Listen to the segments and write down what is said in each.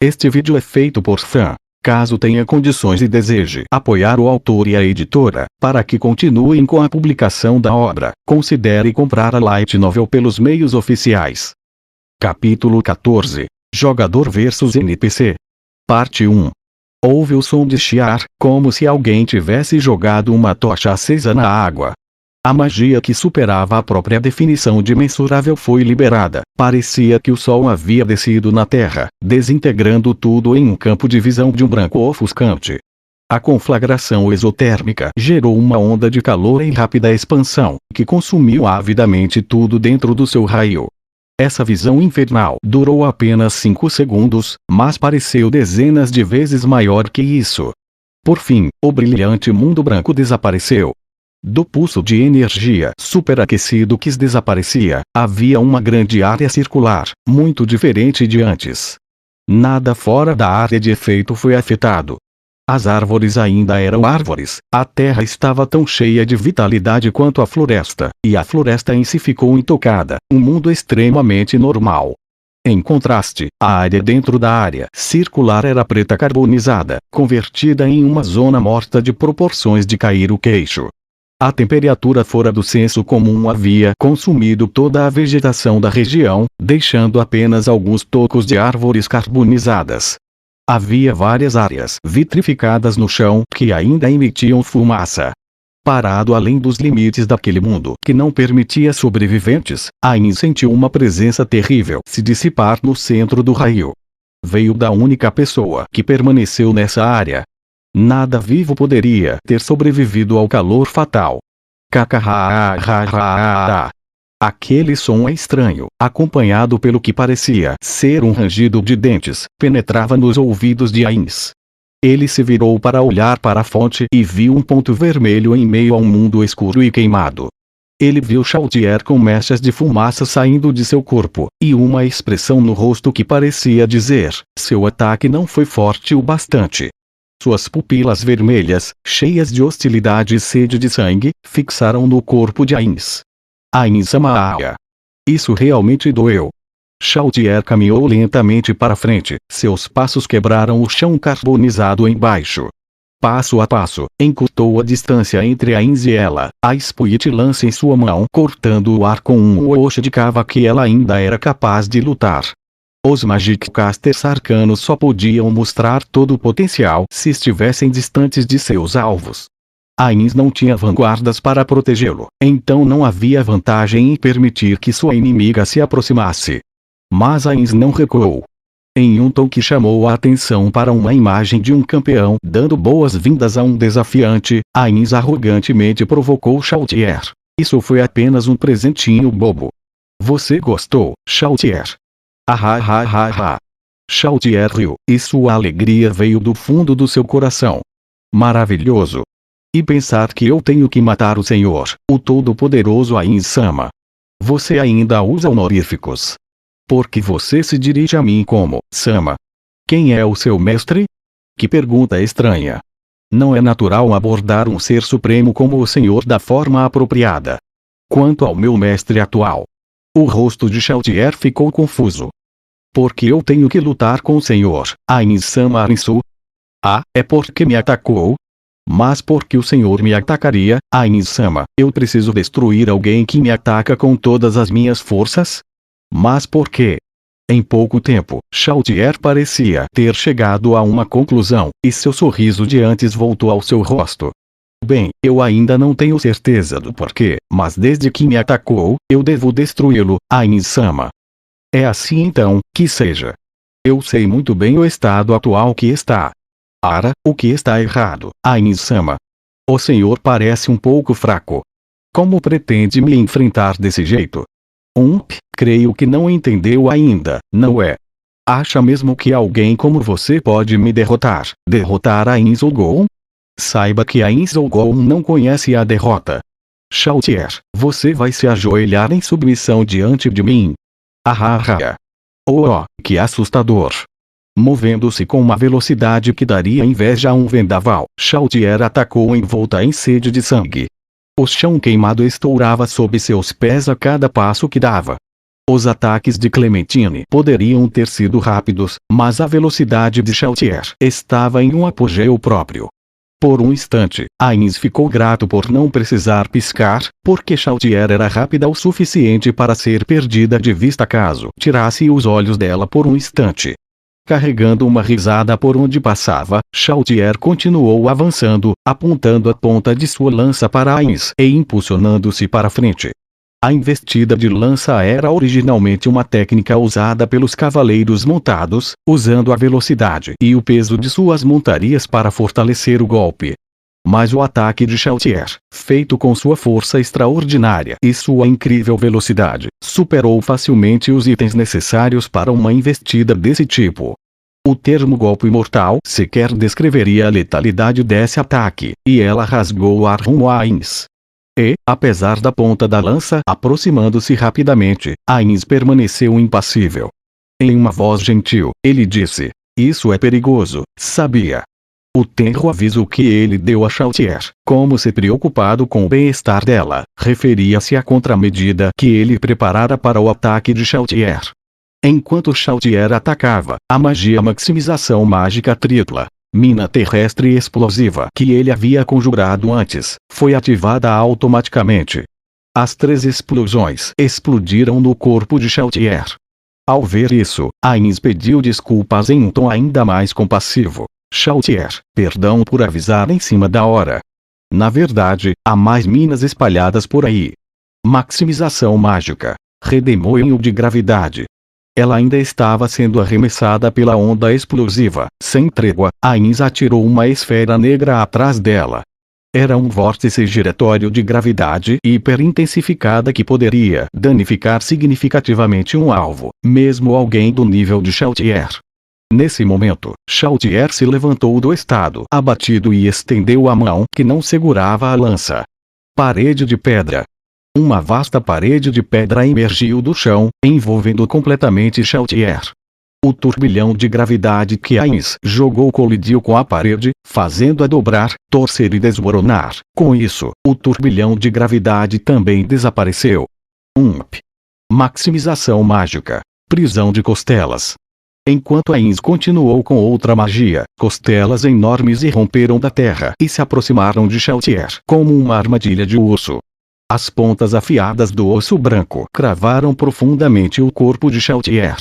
Este vídeo é feito por fã. Caso tenha condições e deseje apoiar o autor e a editora, para que continuem com a publicação da obra, considere comprar a Light Novel pelos meios oficiais. Capítulo 14. Jogador vs NPC. Parte 1. Houve o som de chiar, como se alguém tivesse jogado uma tocha acesa na água. A magia que superava a própria definição de mensurável foi liberada. Parecia que o sol havia descido na terra, desintegrando tudo em um campo de visão de um branco ofuscante. A conflagração exotérmica gerou uma onda de calor em rápida expansão, que consumiu avidamente tudo dentro do seu raio. Essa visão infernal durou apenas 5 segundos, mas pareceu dezenas de vezes maior que isso. Por fim, o brilhante mundo branco desapareceu. Do pulso de energia superaquecido que desaparecia, havia uma grande área circular, muito diferente de antes. Nada fora da área de efeito foi afetado. As árvores ainda eram árvores, a terra estava tão cheia de vitalidade quanto a floresta, e a floresta em si ficou intocada, um mundo extremamente normal. Em contraste, a área dentro da área circular era preta carbonizada, convertida em uma zona morta de proporções de cair o queixo. A temperatura fora do senso comum havia consumido toda a vegetação da região, deixando apenas alguns tocos de árvores carbonizadas. Havia várias áreas vitrificadas no chão que ainda emitiam fumaça. Parado além dos limites daquele mundo que não permitia sobreviventes, Ain sentiu uma presença terrível se dissipar no centro do raio. Veio da única pessoa que permaneceu nessa área. Nada vivo poderia ter sobrevivido ao calor fatal. Kakahahahaha. Aquele som estranho, acompanhado pelo que parecia ser um rangido de dentes, penetrava nos ouvidos de Ains. Ele se virou para olhar para a fonte e viu um ponto vermelho em meio a um mundo escuro e queimado. Ele viu Chaltier com mechas de fumaça saindo de seu corpo, e uma expressão no rosto que parecia dizer: seu ataque não foi forte o bastante. Suas pupilas vermelhas, cheias de hostilidade e sede de sangue, fixaram no corpo de Ains. Ains-sama. Isso realmente doeu. Chaltier caminhou lentamente para frente, seus passos quebraram o chão carbonizado embaixo. Passo a passo, encurtou a distância entre Ains e ela, a Spit lança em sua mão cortando o ar com um Wosh de cava que ela ainda era capaz de lutar. Os Magic Casters arcanos só podiam mostrar todo o potencial se estivessem distantes de seus alvos. Ains não tinha vanguardas para protegê-lo, então não havia vantagem em permitir que sua inimiga se aproximasse. Mas Ains não recuou. Em um tom que chamou a atenção para uma imagem de um campeão dando boas-vindas a um desafiante, Ains arrogantemente provocou Chaltier. Isso foi apenas um presentinho bobo. Você gostou, Chaltier? Ahahaha. Chaltier riu, e sua alegria veio do fundo do seu coração. Maravilhoso. E pensar que eu tenho que matar o Senhor, o Todo-Poderoso Ain-sama. Você ainda usa honoríficos. Porque você se dirige a mim como Sama. Quem é o seu mestre? Que pergunta estranha. Não é natural abordar um ser supremo como o Senhor da forma apropriada. Quanto ao meu mestre atual. O rosto de Chaltier ficou confuso. Porque eu tenho que lutar com o Senhor, Ain-sama Arinsu? Ah, é porque me atacou? Mas porque o Senhor me atacaria, Ain-sama, eu preciso destruir alguém que me ataca com todas as minhas forças? Mas por quê? Em pouco tempo, Chaltier parecia ter chegado a uma conclusão, e seu sorriso de antes voltou ao seu rosto. Bem, eu ainda não tenho certeza do porquê, mas desde que me atacou, eu devo destruí-lo, Ain-sama. É assim então, que seja. Eu sei muito bem o estado atual que está. Ara, o que está errado, Ain-sama? O senhor parece um pouco fraco. Como pretende me enfrentar desse jeito? Creio que não entendeu ainda, não é? Acha mesmo que alguém como você pode me derrotar? Derrotar Ain Zulgon? Saiba que Ain Zulgon não conhece a derrota. Chaltier, você vai se ajoelhar em submissão diante de mim. Ahaha. Oh, que assustador. Movendo-se com uma velocidade que daria inveja a um vendaval, Chaltier atacou envolta em sede de sangue. O chão queimado estourava sob seus pés a cada passo que dava. Os ataques de Clementine poderiam ter sido rápidos, mas a velocidade de Chaltier estava em um apogeu próprio. Por um instante, Ainz ficou grato por não precisar piscar, porque Chaltier era rápida o suficiente para ser perdida de vista caso tirasse os olhos dela por um instante. Carregando uma risada por onde passava, Chaltier continuou avançando, apontando a ponta de sua lança para Ainz e impulsionando-se para frente. A investida de lança era originalmente uma técnica usada pelos cavaleiros montados, usando a velocidade e o peso de suas montarias para fortalecer o golpe. Mas o ataque de Chaltier, feito com sua força extraordinária e sua incrível velocidade, superou facilmente os itens necessários para uma investida desse tipo. O termo golpe mortal sequer descreveria a letalidade desse ataque, e ela rasgou o ar rumo a Ainz. E, apesar da ponta da lança aproximando-se rapidamente, Ainz permaneceu impassível. Em uma voz gentil, ele disse: "Isso é perigoso, sabia?" O tenro aviso que ele deu a Chaltier, como se preocupado com o bem-estar dela, referia-se à contramedida que ele preparara para o ataque de Chaltier. Enquanto Chaltier atacava, a magia maximização mágica tripla, mina terrestre explosiva que ele havia conjurado antes, foi ativada automaticamente. As 3 explosões explodiram no corpo de Chaltier. Ao ver isso, Ainz pediu desculpas em um tom ainda mais compassivo. "Chaltier, perdão por avisar em cima da hora. Na verdade, há mais minas espalhadas por aí." Maximização mágica. Redemoinho de gravidade. Ela ainda estava sendo arremessada pela onda explosiva. Sem trégua, Ainz atirou uma esfera negra atrás dela. Era um vórtice giratório de gravidade hiperintensificada que poderia danificar significativamente um alvo, mesmo alguém do nível de Chaltier. Nesse momento, Chaltier se levantou do estado abatido e estendeu a mão que não segurava a lança. Parede de pedra. Uma vasta parede de pedra emergiu do chão, envolvendo completamente Chaltier. O turbilhão de gravidade que Ainz jogou colidiu com a parede, fazendo-a dobrar, torcer e desmoronar. Com isso, o turbilhão de gravidade também desapareceu. Maximização mágica. Prisão de costelas. Enquanto Ainz continuou com outra magia, costelas enormes irromperam da terra e se aproximaram de Chaltier como uma armadilha de urso. As pontas afiadas do osso branco cravaram profundamente o corpo de Chaltier.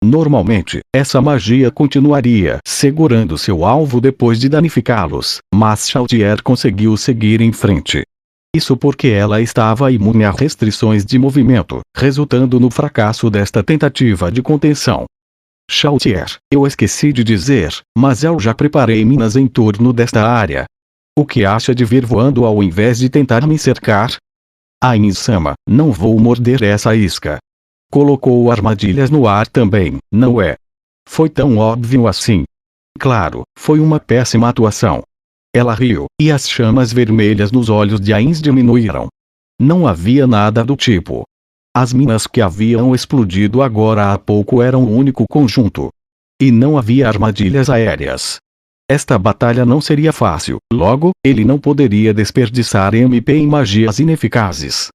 Normalmente, essa magia continuaria segurando seu alvo depois de danificá-los, mas Chaltier conseguiu seguir em frente. Isso porque ela estava imune a restrições de movimento, resultando no fracasso desta tentativa de contenção. "Chaltier, eu esqueci de dizer, mas eu já preparei minas em torno desta área. O que acha de vir voando ao invés de tentar me cercar?" "Ainz-sama, não vou morder essa isca. Colocou armadilhas no ar também, não é? Foi tão óbvio assim." "Claro, foi uma péssima atuação." Ela riu, e as chamas vermelhas nos olhos de Ainz diminuíram. Não havia nada do tipo. As minas que haviam explodido agora há pouco eram um único conjunto. E não havia armadilhas aéreas. Esta batalha não seria fácil, logo, ele não poderia desperdiçar MP em magias ineficazes.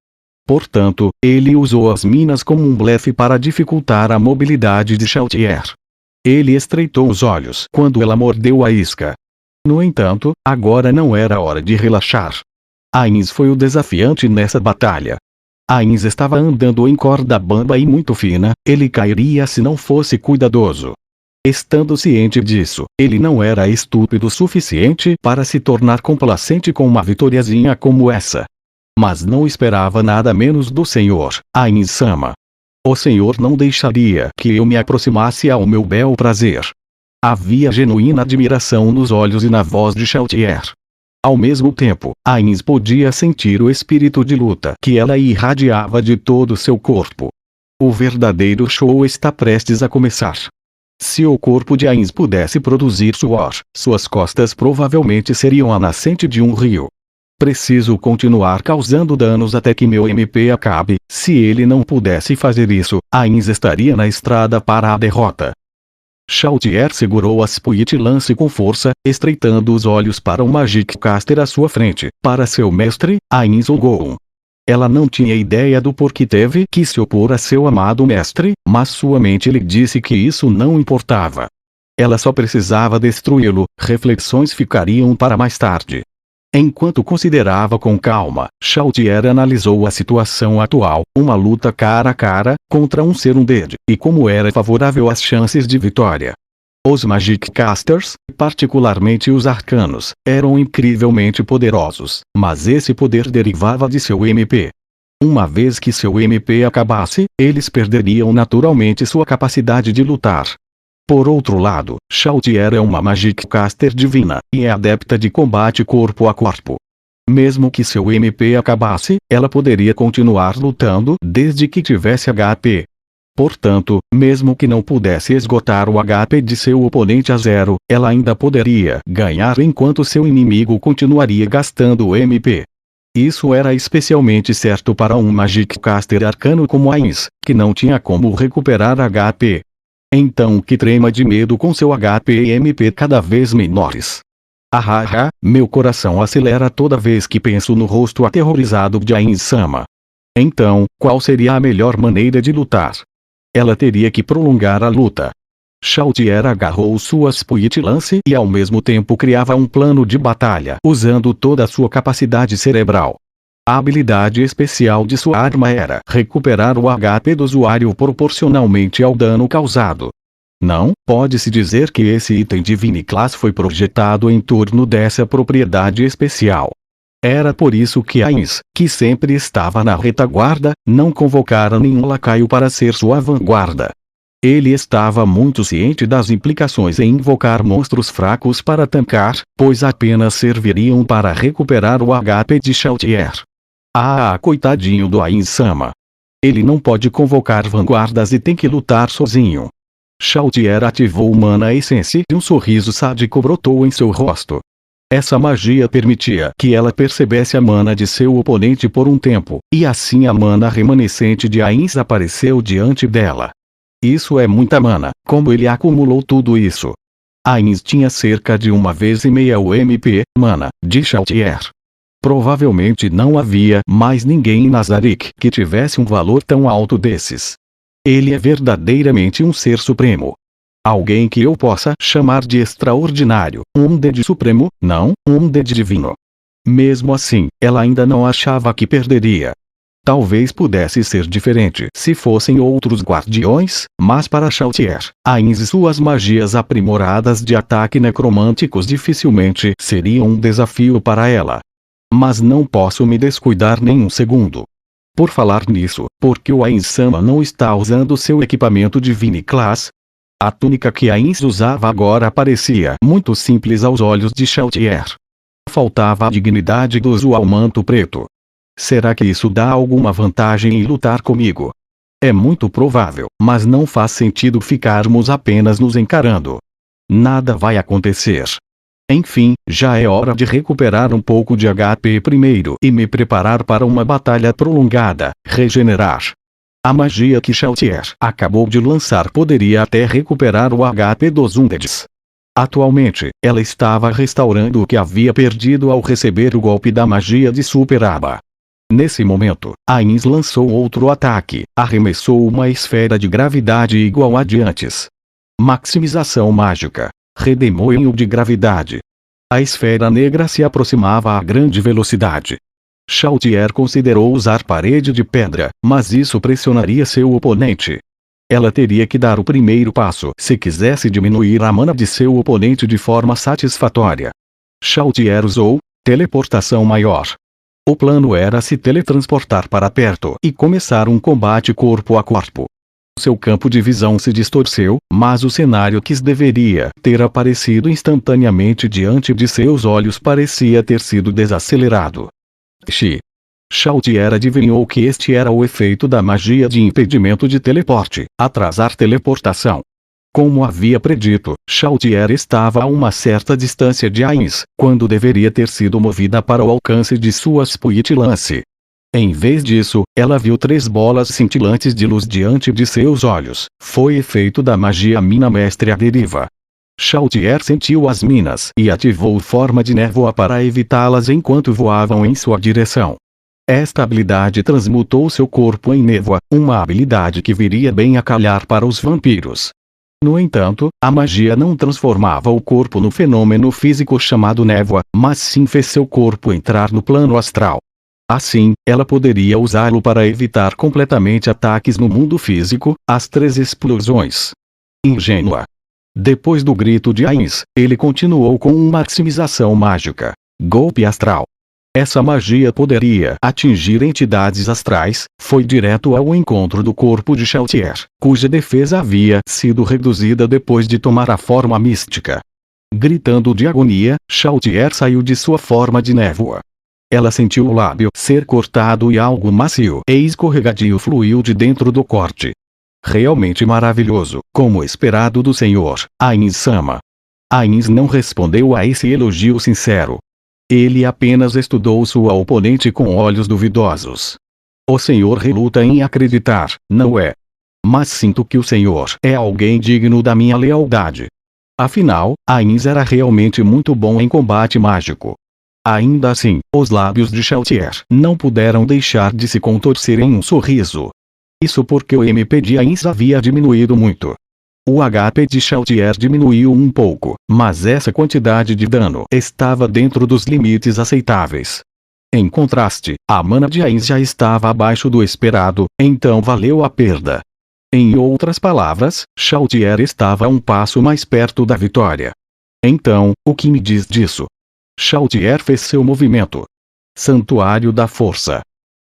Portanto, ele usou as minas como um blefe para dificultar a mobilidade de Chaltier. Ele estreitou os olhos quando ela mordeu a isca. No entanto, agora não era hora de relaxar. Ainz foi o desafiante nessa batalha. Ainz estava andando em corda bamba e muito fina, ele cairia se não fosse cuidadoso. Estando ciente disso, ele não era estúpido o suficiente para se tornar complacente com uma vitoriazinha como essa. Mas não esperava nada menos do Senhor, Ainz-sama. O Senhor não deixaria que eu me aproximasse ao meu bel prazer. Havia genuína admiração nos olhos e na voz de Chaltier. Ao mesmo tempo, Ainz podia sentir o espírito de luta que ela irradiava de todo seu corpo. O verdadeiro show está prestes a começar. Se o corpo de Ainz pudesse produzir suor, suas costas provavelmente seriam a nascente de um rio. Preciso continuar causando danos até que meu MP acabe. Se ele não pudesse fazer isso, Ainz estaria na estrada para a derrota. Chaltier segurou a Split Lance com força, estreitando os olhos para o Magic Caster à sua frente, para seu mestre, Ainz Ogoon. Ela não tinha ideia do porquê teve que se opor a seu amado mestre, mas sua mente lhe disse que isso não importava. Ela só precisava destruí-lo, reflexões ficariam para mais tarde. Enquanto considerava com calma, Chautier analisou a situação atual, uma luta cara a cara, contra um ser undead, e como era favorável às chances de vitória. Os Magic Casters, particularmente os arcanos, eram incrivelmente poderosos, mas esse poder derivava de seu MP. Uma vez que seu MP acabasse, eles perderiam naturalmente sua capacidade de lutar. Por outro lado, Chautier é uma Magic Caster divina, e é adepta de combate corpo a corpo. Mesmo que seu MP acabasse, ela poderia continuar lutando desde que tivesse HP. Portanto, mesmo que não pudesse esgotar o HP de seu oponente a zero, ela ainda poderia ganhar enquanto seu inimigo continuaria gastando o MP. Isso era especialmente certo para um Magic Caster arcano como Ainz, que não tinha como recuperar HP. Então que trema de medo com seu HP e MP cada vez menores. Meu coração acelera toda vez que penso no rosto aterrorizado de Ainz-sama. Então, qual seria a melhor maneira de lutar? Ela teria que prolongar a luta. Chautier agarrou sua Spirit Lance e ao mesmo tempo criava um plano de batalha usando toda a sua capacidade cerebral. A habilidade especial de sua arma era recuperar o HP do usuário proporcionalmente ao dano causado. Não, pode-se dizer que esse item de Viniclass foi projetado em torno dessa propriedade especial. Era por isso que Ainz, que sempre estava na retaguarda, não convocara nenhum lacaio para ser sua vanguarda. Ele estava muito ciente das implicações em invocar monstros fracos para tancar, pois apenas serviriam para recuperar o HP de Chautier. Coitadinho do Ainz-sama. Ele não pode convocar vanguardas e tem que lutar sozinho. Chautier ativou o Mana Essence e um sorriso sádico brotou em seu rosto. Essa magia permitia que ela percebesse a mana de seu oponente por um tempo, e assim a mana remanescente de Ainz apareceu diante dela. Isso é muita mana, como ele acumulou tudo isso? Ainz tinha cerca de 1,5 o MP, mana, de Chautier. Provavelmente não havia mais ninguém em Nazarick que tivesse um valor tão alto desses. Ele é verdadeiramente um ser supremo. Alguém que eu possa chamar de extraordinário, um undead supremo, não, um undead divino. Mesmo assim, ela ainda não achava que perderia. Talvez pudesse ser diferente se fossem outros guardiões, mas para Chautier, Ainz e suas magias aprimoradas de ataque necromânticos dificilmente seriam um desafio para ela. Mas não posso me descuidar nem um segundo. Por falar nisso, porque o Ainz-sama não está usando seu equipamento de Viniclass? A túnica que Ainz usava agora parecia muito simples aos olhos de Chautier. Faltava a dignidade do usual manto preto. Será que isso dá alguma vantagem em lutar comigo? É muito provável, mas não faz sentido ficarmos apenas nos encarando. Nada vai acontecer. Enfim, já é hora de recuperar um pouco de HP primeiro e me preparar para uma batalha prolongada, regenerar. A magia que Chautier acabou de lançar poderia até recuperar o HP dos undeads. Atualmente, ela estava restaurando o que havia perdido ao receber o golpe da magia de Super Aba. Nesse momento, Ainz lançou outro ataque, arremessou uma esfera de gravidade igual a de antes. Maximização mágica. Redemoinho de gravidade. A esfera negra se aproximava a grande velocidade. Chautier considerou usar parede de pedra, mas isso pressionaria seu oponente. Ela teria que dar o primeiro passo se quisesse diminuir a mana de seu oponente de forma satisfatória. Chautier usou teleportação maior. O plano era se teletransportar para perto e começar um combate corpo a corpo. Seu campo de visão se distorceu, mas o cenário que deveria ter aparecido instantaneamente diante de seus olhos parecia ter sido desacelerado. Chautier adivinhou que este era o efeito da magia de impedimento de teleporte, atrasar teleportação. Como havia predito, Chautier estava a uma certa distância de Ainz, quando deveria ter sido movida para o alcance de sua Spirit Lance. Em vez disso, ela viu 3 bolas cintilantes de luz diante de seus olhos. Foi efeito da magia Mina Mestre à deriva. Chautier sentiu as minas e ativou forma de névoa para evitá-las enquanto voavam em sua direção. Esta habilidade transmutou seu corpo em névoa, uma habilidade que viria bem a calhar para os vampiros. No entanto, a magia não transformava o corpo no fenômeno físico chamado névoa, mas sim fez seu corpo entrar no plano astral. Assim, ela poderia usá-lo para evitar completamente ataques no mundo físico, as 3 explosões. Ingênua. Depois do grito de Ainz, ele continuou com uma maximização mágica. Golpe astral. Essa magia poderia atingir entidades astrais, foi direto ao encontro do corpo de Chautier, cuja defesa havia sido reduzida depois de tomar a forma mística. Gritando de agonia, Chautier saiu de sua forma de névoa. Ela sentiu o lábio ser cortado e algo macio e escorregadio fluiu de dentro do corte. Realmente maravilhoso, como esperado do Senhor, Ainz-sama. Ainz não respondeu a esse elogio sincero. Ele apenas estudou sua oponente com olhos duvidosos. O Senhor reluta em acreditar, não é? Mas sinto que o Senhor é alguém digno da minha lealdade. Afinal, Ainz era realmente muito bom em combate mágico. Ainda assim, os lábios de Chautier não puderam deixar de se contorcer em um sorriso. Isso porque o MP de Ainz havia diminuído muito. O HP de Chautier diminuiu um pouco, mas essa quantidade de dano estava dentro dos limites aceitáveis. Em contraste, a mana de Ainz já estava abaixo do esperado, então valeu a perda. Em outras palavras, Chautier estava um passo mais perto da vitória. Então, o que me diz disso? Chautier fez seu movimento. Santuário da Força.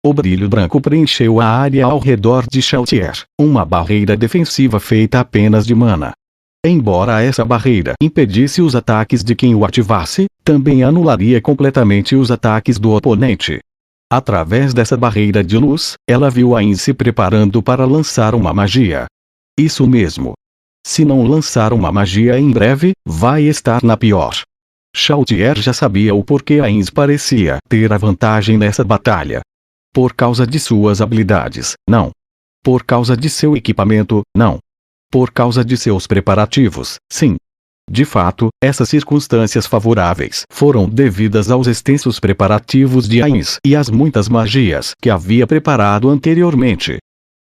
O brilho branco preencheu a área ao redor de Chautier, uma barreira defensiva feita apenas de mana. Embora essa barreira impedisse os ataques de quem o ativasse, também anularia completamente os ataques do oponente. Através dessa barreira de luz, ela viu Ainz se preparando para lançar uma magia. Isso mesmo. Se não lançar uma magia em breve, vai estar na pior. Chautier já sabia o porquê Ainz parecia ter a vantagem nessa batalha. Por causa de suas habilidades, não. Por causa de seu equipamento, não. Por causa de seus preparativos, sim. De fato, essas circunstâncias favoráveis foram devidas aos extensos preparativos de Ainz e às muitas magias que havia preparado anteriormente.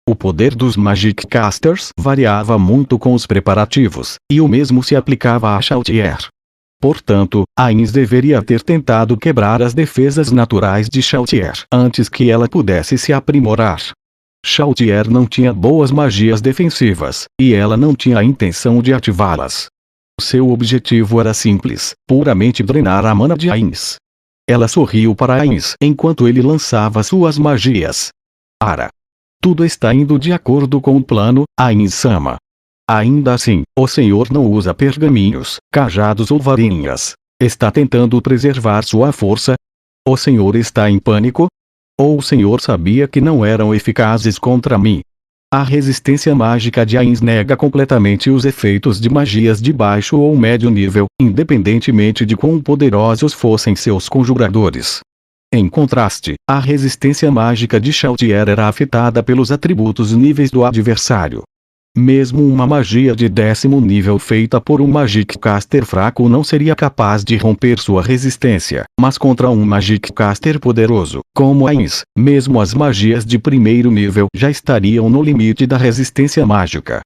O poder dos Magic Casters variava muito com os preparativos, e o mesmo se aplicava a Chautier. Portanto, Ainz deveria ter tentado quebrar as defesas naturais de Chautier antes que ela pudesse se aprimorar. Chautier não tinha boas magias defensivas, e ela não tinha a intenção de ativá-las. Seu objetivo era simples, puramente drenar a mana de Ainz. Ela sorriu para Ainz enquanto ele lançava suas magias. Ara. Tudo está indo de acordo com o plano, Ainz-sama. Ainda assim, o Senhor não usa pergaminhos, cajados ou varinhas. Está tentando preservar sua força? O Senhor está em pânico? Ou o Senhor sabia que não eram eficazes contra mim? A resistência mágica de Ainz nega completamente os efeitos de magias de baixo ou médio nível, independentemente de quão poderosos fossem seus conjuradores. Em contraste, a resistência mágica de Chautier era afetada pelos atributos níveis do adversário. Mesmo uma magia de 10º nível feita por um Magic Caster fraco não seria capaz de romper sua resistência, mas contra um Magic Caster poderoso, como Ainz, mesmo as magias de 1º nível já estariam no limite da resistência mágica.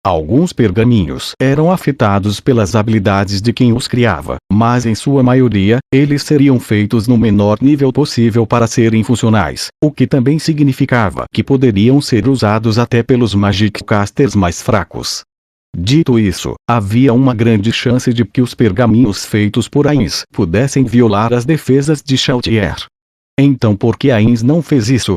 Alguns pergaminhos eram afetados pelas habilidades de quem os criava, mas em sua maioria, eles seriam feitos no menor nível possível para serem funcionais, o que também significava que poderiam ser usados até pelos Magic Casters mais fracos. Dito isso, havia uma grande chance de que os pergaminhos feitos por Ainz pudessem violar as defesas de Chautier. Então por que Ainz não fez isso?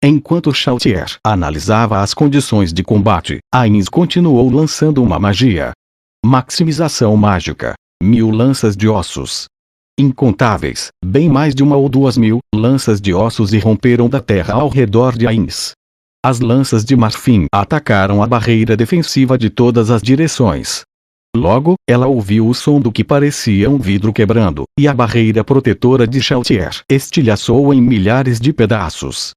Enquanto Chautier analisava as condições de combate, Ainz continuou lançando uma magia. Maximização mágica. 1000 lanças de ossos. Incontáveis, bem mais de 1 ou 2.000, lanças de ossos irromperam da terra ao redor de Ainz. As lanças de marfim atacaram a barreira defensiva de todas as direções. Logo, ela ouviu o som do que parecia um vidro quebrando, e a barreira protetora de Chautier estilhaçou em milhares de pedaços.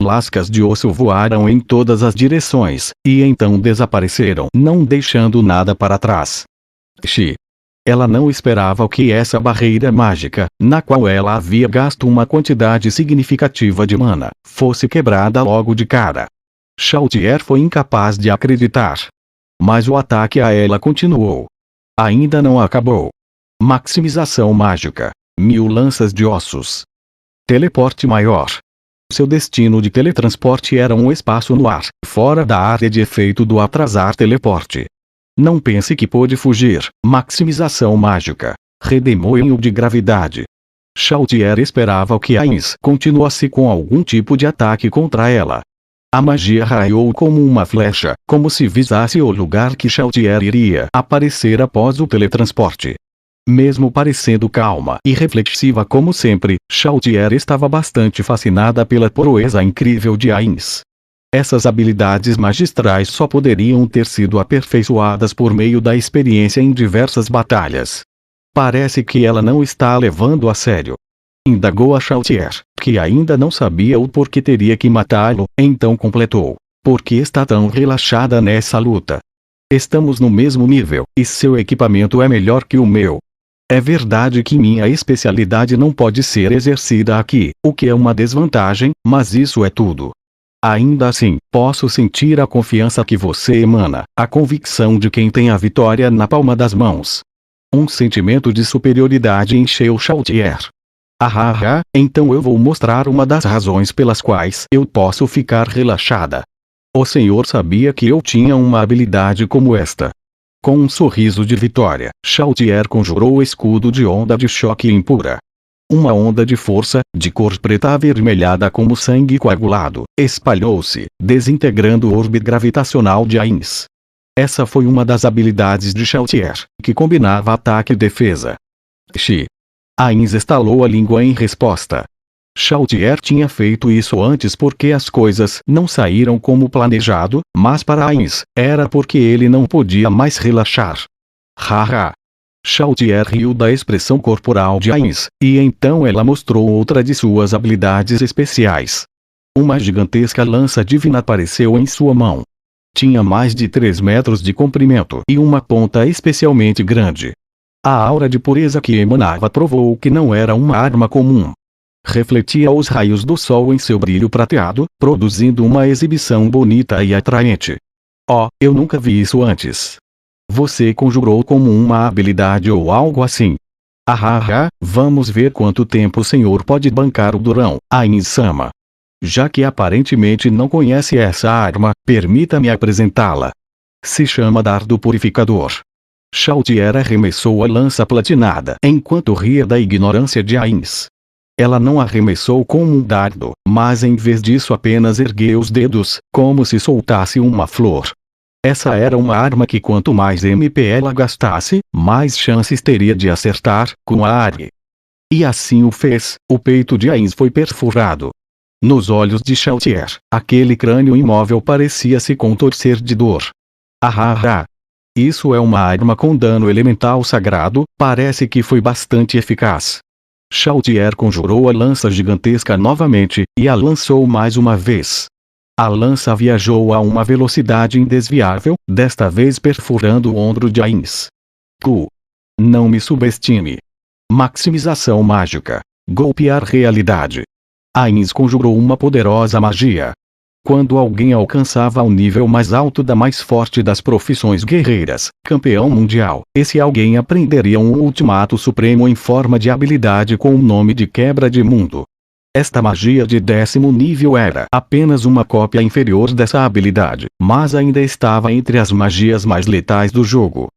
Lascas de osso voaram em todas as direções, e então desapareceram, não deixando nada para trás. Xi. Ela não esperava que essa barreira mágica, na qual ela havia gasto uma quantidade significativa de mana, fosse quebrada logo de cara. Chautier foi incapaz de acreditar. Mas o ataque a ela continuou. Ainda não acabou. Maximização mágica. 1000 lanças de ossos. Teleporte maior. Seu destino de teletransporte era um espaço no ar, fora da área de efeito do atrasar teleporte. Não pense que pôde fugir. Maximização mágica. Redemoinho de gravidade. Chautier esperava que Ainz continuasse com algum tipo de ataque contra ela. A magia raiou como uma flecha, como se visasse o lugar que Chautier iria aparecer após o teletransporte. Mesmo parecendo calma e reflexiva como sempre, Chautier estava bastante fascinada pela proeza incrível de Ainz. Essas habilidades magistrais só poderiam ter sido aperfeiçoadas por meio da experiência em diversas batalhas. Parece que ela não está levando a sério. Indagou a Chautier, que ainda não sabia o porquê teria que matá-lo, então completou. Por que está tão relaxada nessa luta? Estamos no mesmo nível, e seu equipamento é melhor que o meu. É verdade que minha especialidade não pode ser exercida aqui, o que é uma desvantagem, mas isso é tudo. Ainda assim, posso sentir a confiança que você emana, a convicção de quem tem a vitória na palma das mãos. Um sentimento de superioridade encheu Chautier. Então eu vou mostrar uma das razões pelas quais eu posso ficar relaxada. O senhor sabia que eu tinha uma habilidade como esta. Com um sorriso de vitória, Chautier conjurou o escudo de onda de choque impura. Uma onda de força, de cor preta avermelhada como sangue coagulado, espalhou-se, desintegrando o orbe gravitacional de Ainz. Essa foi uma das habilidades de Chautier, que combinava ataque e defesa. Ainz estalou a língua em resposta. Chautier tinha feito isso antes porque as coisas não saíram como planejado, mas para Ainz, era porque ele não podia mais relaxar. Chautier riu da expressão corporal de Ainz, e então ela mostrou outra de suas habilidades especiais. Uma gigantesca lança divina apareceu em sua mão. Tinha mais de 3 metros de comprimento e uma ponta especialmente grande. A aura de pureza que emanava provou que não era uma arma comum. Refletia os raios do sol em seu brilho prateado, produzindo uma exibição bonita e atraente. Oh, eu nunca vi isso antes. Você conjurou como uma habilidade ou algo assim. Vamos ver quanto tempo o senhor pode bancar o durão, Ainz-sama. Já que aparentemente não conhece essa arma, permita-me apresentá-la. Se chama Dardo Purificador. Chautier arremessou a lança platinada enquanto ria da ignorância de Ainz. Ela não arremessou como um dardo, mas em vez disso apenas ergueu os dedos, como se soltasse uma flor. Essa era uma arma que quanto mais MP ela gastasse, mais chances teria de acertar, com a área. E assim o fez, o peito de Ainz foi perfurado. Nos olhos de Chautier, aquele crânio imóvel parecia se contorcer de dor. Isso é uma arma com dano elemental sagrado, parece que foi bastante eficaz. Chautier conjurou a lança gigantesca novamente, e a lançou mais uma vez. A lança viajou a uma velocidade indesviável, desta vez perfurando o ombro de Ainz. Não me subestime. Maximização mágica. Golpear realidade. Ainz conjurou uma poderosa magia. Quando alguém alcançava o nível mais alto da mais forte das profissões guerreiras, campeão mundial, esse alguém aprenderia um ultimato supremo em forma de habilidade com o nome de quebra de mundo. Esta magia de 10º nível era apenas uma cópia inferior dessa habilidade, mas ainda estava entre as magias mais letais do jogo.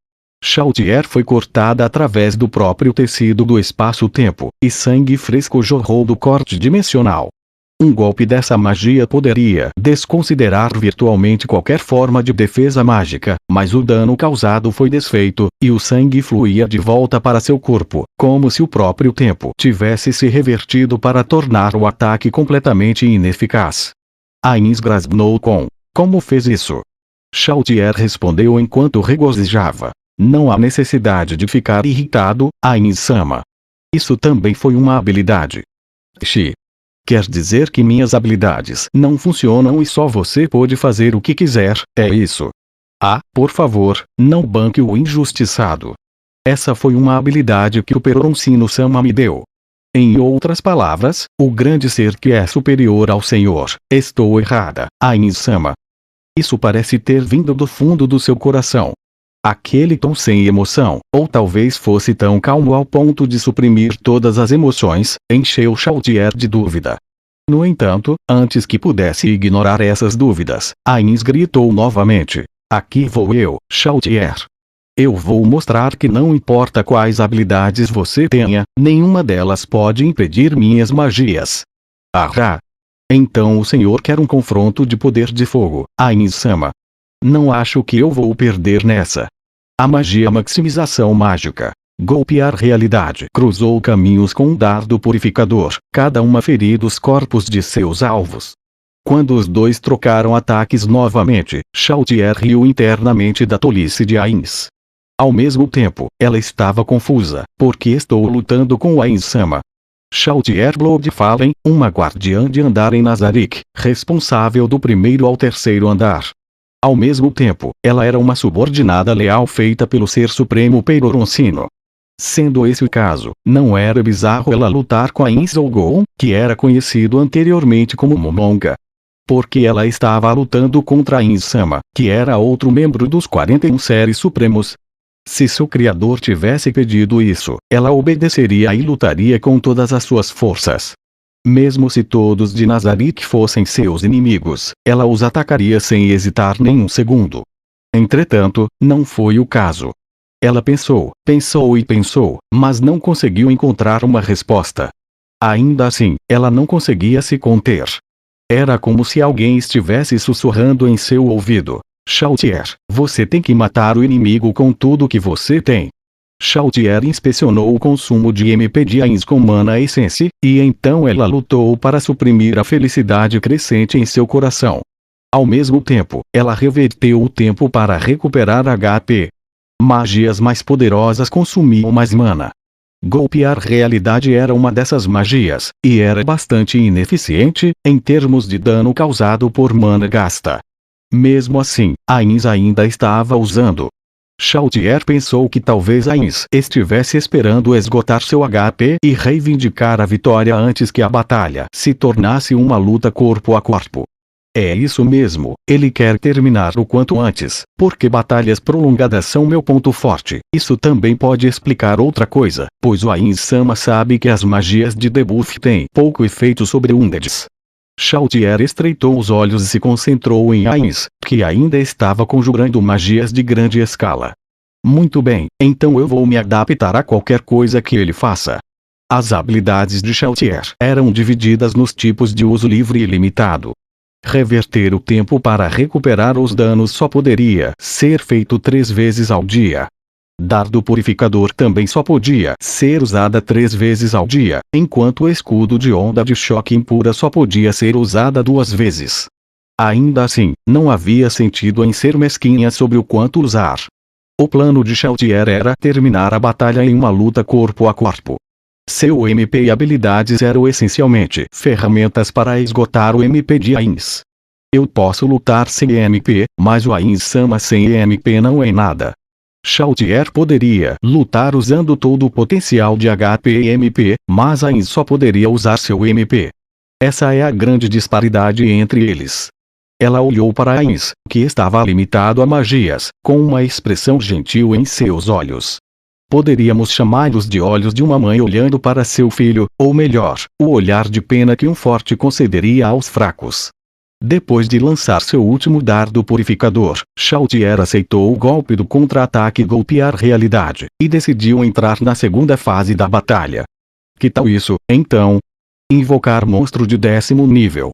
Chautier foi cortada através do próprio tecido do espaço-tempo, e sangue fresco jorrou do corte dimensional. Um golpe dessa magia poderia desconsiderar virtualmente qualquer forma de defesa mágica, mas o dano causado foi desfeito, e o sangue fluía de volta para seu corpo, como se o próprio tempo tivesse se revertido para tornar o ataque completamente ineficaz. Ainz grasnou como fez isso? Chautier respondeu enquanto regozijava. Não há necessidade de ficar irritado, Ainz-sama. Isso também foi uma habilidade. Quer dizer que minhas habilidades não funcionam e só você pode fazer o que quiser, é isso? Por favor, não banque o injustiçado. Essa foi uma habilidade que o Peroroncino-sama me deu. Em outras palavras, o grande ser que é superior ao Senhor. Estou errada, Ain-sama. Isso parece ter vindo do fundo do seu coração. Aquele tom sem emoção, ou talvez fosse tão calmo ao ponto de suprimir todas as emoções, encheu Chautier de dúvida. No entanto, antes que pudesse ignorar essas dúvidas, Ains gritou novamente: aqui vou eu, Chautier. Eu vou mostrar que não importa quais habilidades você tenha, nenhuma delas pode impedir minhas magias. Ah! Então o senhor quer um confronto de poder de fogo, Ain-sama. Não acho que eu vou perder nessa. A magia maximização mágica. Golpear realidade. Cruzou caminhos com um dardo purificador, cada uma ferindo os corpos de seus alvos. Quando os dois trocaram ataques novamente, Chautier riu internamente da tolice de Ains. Ao mesmo tempo, ela estava confusa, porque estou lutando com Ain-sama. Chautier Bloodfallen, uma guardiã de andar em Nazarick, responsável do primeiro ao terceiro andar. Ao mesmo tempo, ela era uma subordinada leal feita pelo Ser Supremo Peroroncino. Sendo esse o caso, não era bizarro ela lutar com Ain Zougon, que era conhecido anteriormente como Momonga. Porque ela estava lutando contra Ain-sama, que era outro membro dos 41 Seres Supremos. Se seu criador tivesse pedido isso, ela obedeceria e lutaria com todas as suas forças. Mesmo se todos de Nazarick fossem seus inimigos, ela os atacaria sem hesitar nenhum segundo. Entretanto, não foi o caso. Ela pensou e pensou, mas não conseguiu encontrar uma resposta. Ainda assim, ela não conseguia se conter. Era como se alguém estivesse sussurrando em seu ouvido: Chautier, você tem que matar o inimigo com tudo que você tem. Chautier inspecionou o consumo de MP de Ains com Mana Essence, e então ela lutou para suprimir a felicidade crescente em seu coração. Ao mesmo tempo, ela reverteu o tempo para recuperar HP. Magias mais poderosas consumiam mais mana. Golpear realidade era uma dessas magias, e era bastante ineficiente, em termos de dano causado por mana gasta. Mesmo assim, Ains ainda estava usando. Chautier pensou que talvez Ains estivesse esperando esgotar seu HP e reivindicar a vitória antes que a batalha se tornasse uma luta corpo a corpo. É isso mesmo, ele quer terminar o quanto antes, porque batalhas prolongadas são meu ponto forte. Isso também pode explicar outra coisa, pois o Ain-sama sabe que as magias de debuff têm pouco efeito sobre Undeads. Chautier estreitou os olhos e se concentrou em Ains, que ainda estava conjurando magias de grande escala. Muito bem, então eu vou me adaptar a qualquer coisa que ele faça. As habilidades de Chautier eram divididas nos tipos de uso livre e limitado. Reverter o tempo para recuperar os danos só poderia ser feito 3 vezes ao dia. Dardo purificador também só podia ser usada 3 vezes ao dia, enquanto o escudo de onda de choque impura só podia ser usada 2 vezes. Ainda assim, não havia sentido em ser mesquinha sobre o quanto usar. O plano de Chautier era terminar a batalha em uma luta corpo a corpo. Seu MP e habilidades eram essencialmente ferramentas para esgotar o MP de Ains. Eu posso lutar sem MP, mas o Ain-sama sem MP não é nada. Chautier poderia lutar usando todo o potencial de HP e MP, mas Ains só poderia usar seu MP. Essa é a grande disparidade entre eles. Ela olhou para Ains, que estava limitado a magias, com uma expressão gentil em seus olhos. Poderíamos chamá-los de olhos de uma mãe olhando para seu filho, ou melhor, o olhar de pena que um forte concederia aos fracos. Depois de lançar seu último dardo purificador, Chautier aceitou o golpe do contra-ataque golpear realidade, e decidiu entrar na segunda fase da batalha. Que tal isso, então? Invocar monstro de 10º nível.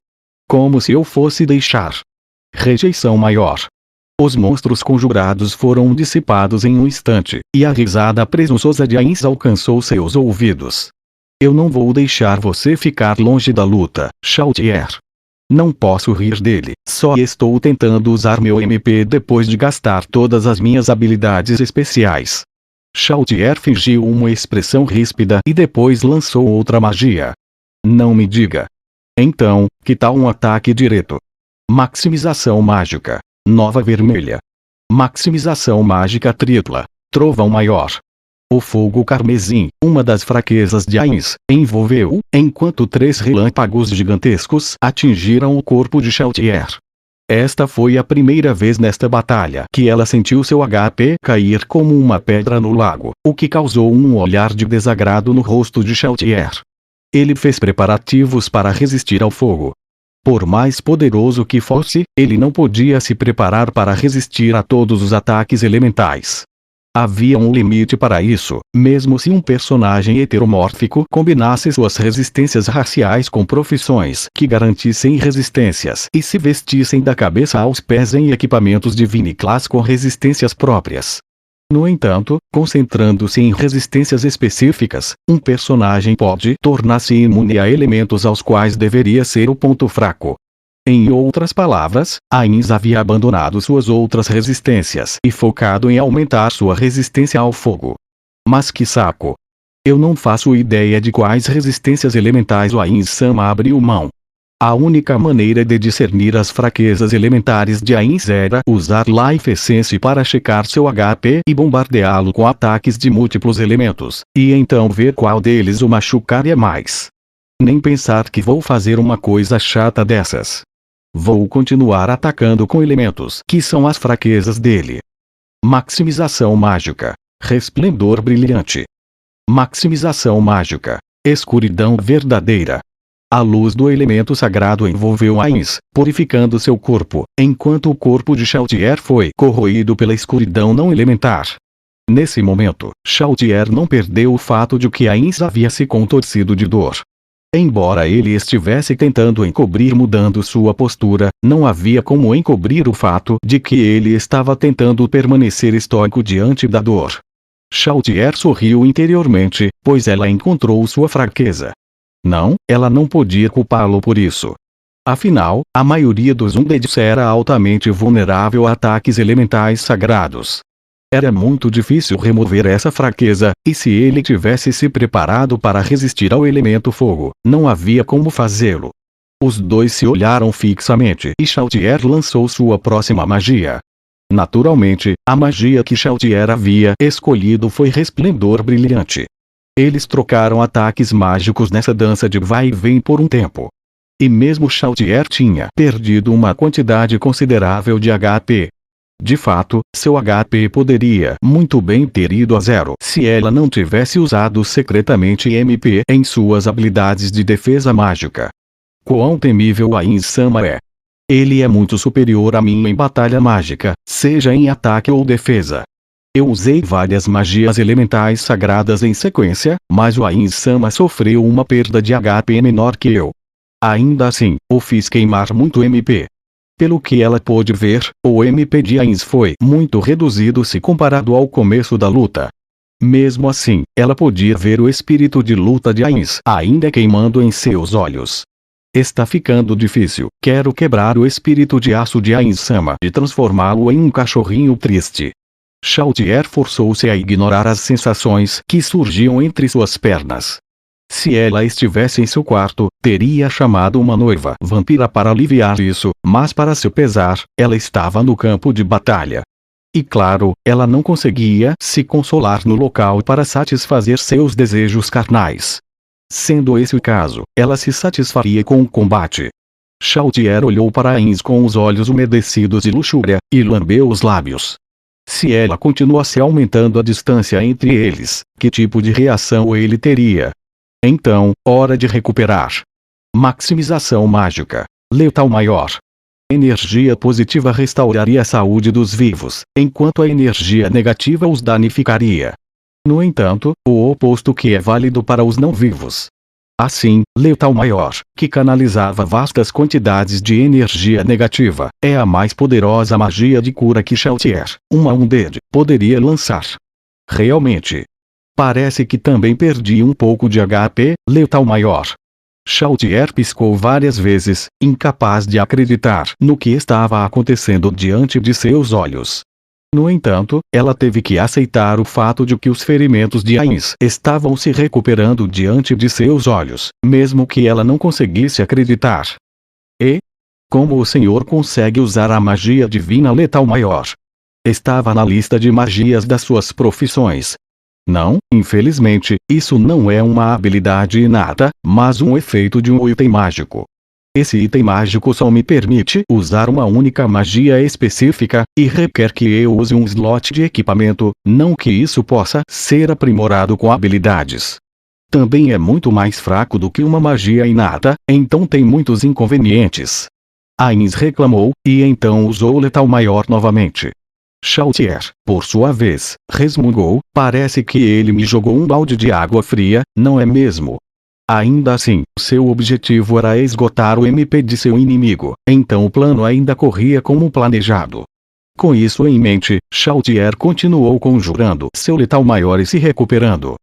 Como se eu fosse deixar. Rejeição maior. Os monstros conjurados foram dissipados em um instante, e a risada presunçosa de Ains alcançou seus ouvidos. Eu não vou deixar você ficar longe da luta, Chautier. Não posso rir dele, só estou tentando usar meu MP depois de gastar todas as minhas habilidades especiais. Chautier fingiu uma expressão ríspida e depois lançou outra magia. Não me diga. Então, que tal um ataque direto? Maximização mágica. Nova vermelha. Maximização mágica tripla. Trovão maior. O fogo carmesim, uma das fraquezas de Ainz, envolveu-o, enquanto 3 relâmpagos gigantescos atingiram o corpo de Chaltier. Esta foi a primeira vez nesta batalha que ela sentiu seu HP cair como uma pedra no lago, o que causou um olhar de desagrado no rosto de Chaltier. Ele fez preparativos para resistir ao fogo. Por mais poderoso que fosse, ele não podia se preparar para resistir a todos os ataques elementais. Havia um limite para isso, mesmo se um personagem heteromórfico combinasse suas resistências raciais com profissões que garantissem resistências e se vestissem da cabeça aos pés em equipamentos de Vini-class com resistências próprias. No entanto, concentrando-se em resistências específicas, um personagem pode tornar-se imune a elementos aos quais deveria ser o ponto fraco. Em outras palavras, Ainz havia abandonado suas outras resistências e focado em aumentar sua resistência ao fogo. Mas que saco! Eu não faço ideia de quais resistências elementais o Ainz-sama abriu mão. A única maneira de discernir as fraquezas elementares de Ainz era usar Life Essence para checar seu HP e bombardeá-lo com ataques de múltiplos elementos, e então ver qual deles o machucaria mais. Nem pensar que vou fazer uma coisa chata dessas. Vou continuar atacando com elementos que são as fraquezas dele. Maximização mágica. Resplendor brilhante. Maximização mágica. Escuridão verdadeira. A luz do elemento sagrado envolveu Ainz, purificando seu corpo, enquanto o corpo de Chaltier foi corroído pela escuridão não elementar. Nesse momento, Chaltier não perdeu o fato de que Ainz havia se contorcido de dor. Embora ele estivesse tentando encobrir mudando sua postura, não havia como encobrir o fato de que ele estava tentando permanecer estoico diante da dor. Chaltier sorriu interiormente, pois ela encontrou sua fraqueza. Não, ela não podia culpá-lo por isso. Afinal, a maioria dos Undeads era altamente vulnerável a ataques elementais sagrados. Era muito difícil remover essa fraqueza, e se ele tivesse se preparado para resistir ao elemento fogo, não havia como fazê-lo. Os dois se olharam fixamente e Chaltier lançou sua próxima magia. Naturalmente, a magia que Chaltier havia escolhido foi Resplendor Brilhante. Eles trocaram ataques mágicos nessa dança de vai e vem por um tempo. E mesmo Chaltier tinha perdido uma quantidade considerável de HP. De fato, seu HP poderia muito bem ter ido a zero se ela não tivesse usado secretamente MP em suas habilidades de defesa mágica. Quão temível Ainz-sama é! Ele é muito superior a mim em batalha mágica, seja em ataque ou defesa. Eu usei várias magias elementais sagradas em sequência, mas o Ainz-sama sofreu uma perda de HP menor que eu. Ainda assim, o fiz queimar muito MP. Pelo que ela pôde ver, o MP de Ainz foi muito reduzido se comparado ao começo da luta. Mesmo assim, ela podia ver o espírito de luta de Ainz ainda queimando em seus olhos. Está ficando difícil. Quero quebrar o espírito de aço de Ainz-sama e transformá-lo em um cachorrinho triste. Chaltier forçou-se a ignorar as sensações que surgiam entre suas pernas. Se ela estivesse em seu quarto, teria chamado uma noiva vampira para aliviar isso, mas para seu pesar, ela estava no campo de batalha. E claro, ela não conseguia se consolar no local para satisfazer seus desejos carnais. Sendo esse o caso, ela se satisfaria com o combate. Chaltier olhou para Ainz com os olhos umedecidos de luxúria, e lambeu os lábios. Se ela continuasse aumentando a distância entre eles, que tipo de reação ele teria? Então, hora de recuperar. Maximização mágica. Letal maior. Energia positiva restauraria a saúde dos vivos, enquanto a energia negativa os danificaria. No entanto, o oposto que é válido para os não-vivos. Assim, Letal maior, que canalizava vastas quantidades de energia negativa, é a mais poderosa magia de cura que Chaltier, uma Undead, poderia lançar. Realmente. Parece que também perdi um pouco de HP, Letal maior. Chaltier piscou várias vezes, incapaz de acreditar no que estava acontecendo diante de seus olhos. No entanto, ela teve que aceitar o fato de que os ferimentos de Ainz estavam se recuperando diante de seus olhos, mesmo que ela não conseguisse acreditar. E? Como o Senhor consegue usar a magia divina letal maior? Estava na lista de magias das suas profissões. Não, infelizmente, isso não é uma habilidade inata, mas um efeito de um item mágico. Esse item mágico só me permite usar uma única magia específica, e requer que eu use um slot de equipamento, não que isso possa ser aprimorado com habilidades. Também é muito mais fraco do que uma magia inata, então tem muitos inconvenientes. Ainz reclamou, e então usou o letal maior novamente. Chautier, por sua vez, resmungou, parece que ele me jogou um balde de água fria, não é mesmo? Ainda assim, seu objetivo era esgotar o MP de seu inimigo, então o plano ainda corria como planejado. Com isso em mente, Chautier continuou conjurando seu letal maior e se recuperando.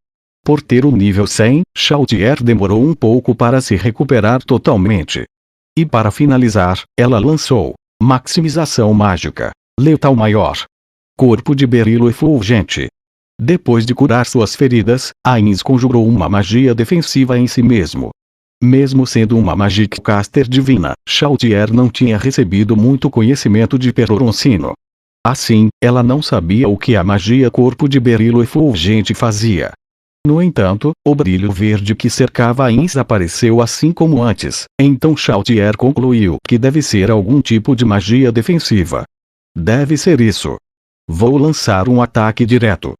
Por ter o nível 100, Chautier demorou um pouco para se recuperar totalmente. E para finalizar, ela lançou maximização mágica, letal maior, corpo de berilo efulgente. Depois de curar suas feridas, Ainz conjurou uma magia defensiva em si mesmo. Mesmo sendo uma Magic Caster divina, Chautier não tinha recebido muito conhecimento de Peroroncino. Assim, ela não sabia o que a magia corpo de berilo efulgente fazia. No entanto, o brilho verde que cercava Ainz apareceu assim como antes, então Chautier concluiu que deve ser algum tipo de magia defensiva. Deve ser isso. Vou lançar um ataque direto.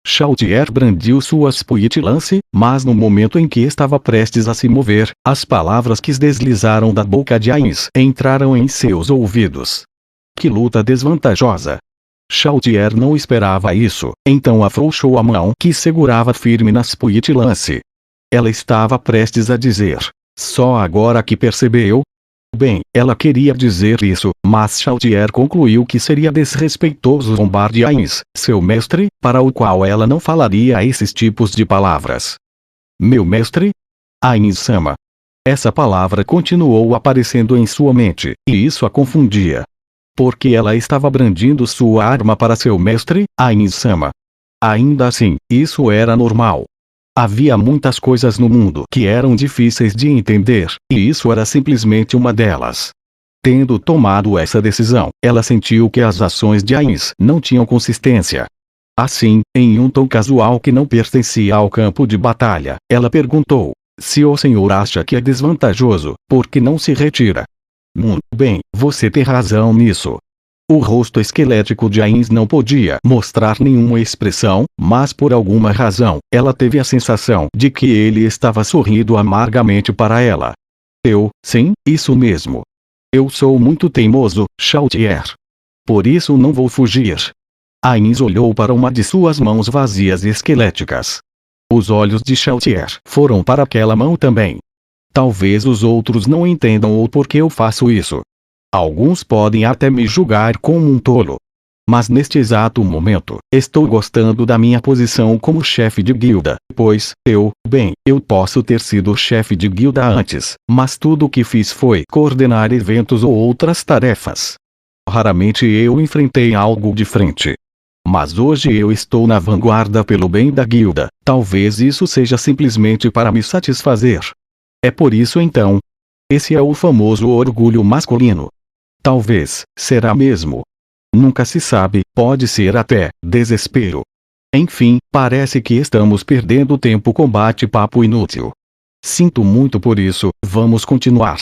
Chautier brandiu sua Spirit Lance, mas no momento em que estava prestes a se mover, as palavras que deslizaram da boca de Ainz entraram em seus ouvidos. Que luta desvantajosa! Chautier não esperava isso, então afrouxou a mão que segurava firme na Spirit Lance. Ela estava prestes a dizer: só agora que percebeu? Bem, ela queria dizer isso, mas Chautier concluiu que seria desrespeitoso zombar de Ainz, seu mestre, para o qual ela não falaria esses tipos de palavras. Meu mestre? Ainz-sama. Essa palavra continuou aparecendo em sua mente, e isso a confundia. Porque ela estava brandindo sua arma para seu mestre, Ainz-sama. Ainda assim, isso era normal. Havia muitas coisas no mundo que eram difíceis de entender, e isso era simplesmente uma delas. Tendo tomado essa decisão, ela sentiu que as ações de Ainz não tinham consistência. Assim, em um tom casual que não pertencia ao campo de batalha, ela perguntou: se o senhor acha que é desvantajoso, por que não se retira? Bem, você tem razão nisso. O rosto esquelético de Ainz não podia mostrar nenhuma expressão, mas por alguma razão, ela teve a sensação de que ele estava sorrindo amargamente para ela. Sim, isso mesmo. Eu sou muito teimoso, Chautier. Por isso não vou fugir. Ainz olhou para uma de suas mãos vazias e esqueléticas. Os olhos de Chautier foram para aquela mão também. Talvez os outros não entendam o porquê eu faço isso. Alguns podem até me julgar como um tolo. Mas neste exato momento, estou gostando da minha posição como chefe de guilda, pois, eu posso ter sido chefe de guilda antes, mas tudo o que fiz foi coordenar eventos ou outras tarefas. Raramente eu enfrentei algo de frente. Mas hoje eu estou na vanguarda pelo bem da guilda, talvez isso seja simplesmente para me satisfazer. É por isso então. Esse é o famoso orgulho masculino. Talvez, será mesmo. Nunca se sabe, pode ser até desespero. Enfim, parece que estamos perdendo tempo com bate-papo inútil. Sinto muito por isso, vamos continuar.